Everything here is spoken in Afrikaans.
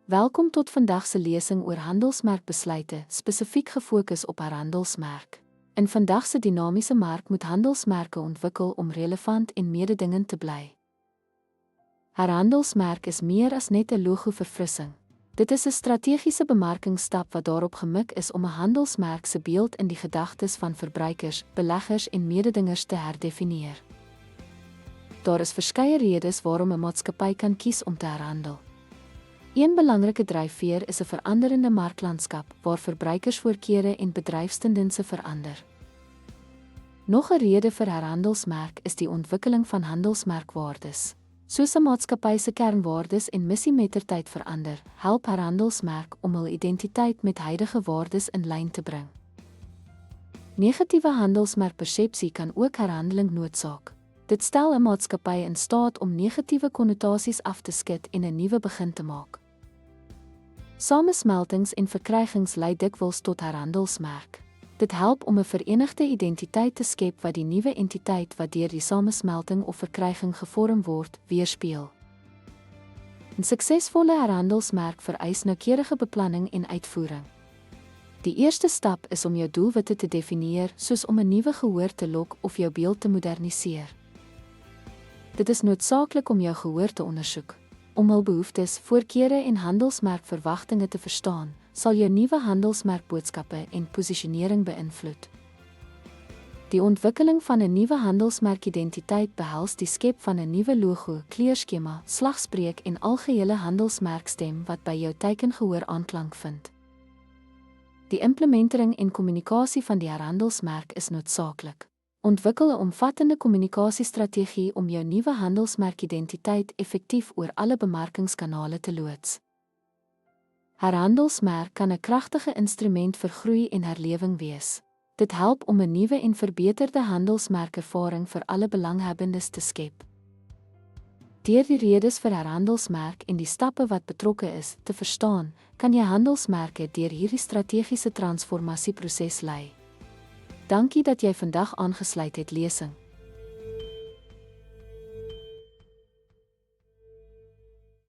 Welkom tot vandag se lesing oor handelsmerkbesluite, spesifiek gefokus op handelsmerk. In vandag se dinamiese mark moet handelsmerke ontwikkel om relevant en mededingend te bly. Handelsmerk is meer as net 'n logo-verfrissing. Dit is 'n strategiese bemarkingsstap wat daarop gemik is om 'n handelsmerk se beeld in die gedagtes van verbruikers, beleggers en mededingers te herdefinieer. Daar is verskeie redes waarom 'n maatskappy kan kies om te herhandel. Een belangrike dryfveer is 'n veranderende marklandskap waar verbruikersvoorkeure en bedryfstendense verander. Nog 'n rede vir herhandelsmerk is die ontwikkeling van handelsmerkwaardes. Soos 'n maatskappy se kernwaardes en missie mettertyd verander, help herhandelsmerk om hul identiteit met huidige waardes in lyn te bring. Negatiewe handelsmerkpersepsie kan ook herhandeling noodsaak. Dit stel 'n maatskappy in staat om negatiewe konnotasies af te skud en 'n nuwe begin te maak. Samesmeltings en verkrygings lei dikwels tot herhandelsmerk. Dit help om 'n verenigde identiteit te skep wat die nuwe entiteit wat deur die samesmelting of verkryging gevorm word, weerspieël. 'n Suksesvolle herhandelsmerk vereis noukeurige beplanning en uitvoering. Die eerste stap is om jou doelwitte te definieer, soos om 'n nuwe gehoor te lok of jou beeld te moderniseer. Dit is noodsaaklik om jou gehoor te ondersoek. Om hul behoeftes, voorkeure en handelsmerkverwagtinge te verstaan, sal jou nuwe handelsmerkboodskappe en posisionering beïnvloed. Die ontwikkeling van 'n nuwe handelsmerkidentiteit behels die skep van 'n nuwe logo, kleurskema, slagspreuk en algehele handelsmerkstem wat by jou teikengehoor aanklank vind. Die implementering en kommunikasie van die herhandelsmerk is noodsaaklik. Ontwikkel 'n omvattende kommunikasiestrategie om jou nuwe handelsmerkidentiteit effektief oor alle bemarkingskanale te loods. Herhandelsmerk kan 'n kragtige instrument vir groei en herlewing wees. Dit help om 'n nuwe en verbeterde handelsmerkervaring vir alle belanghebbendes te skep. Deur die redes vir herhandelsmerk en die stappe wat betrokke is, te verstaan, kan jy handelsmerke deur hierdie strategiese transformasieproses lei. Dankie dat jy vandag aangesluit het lesing.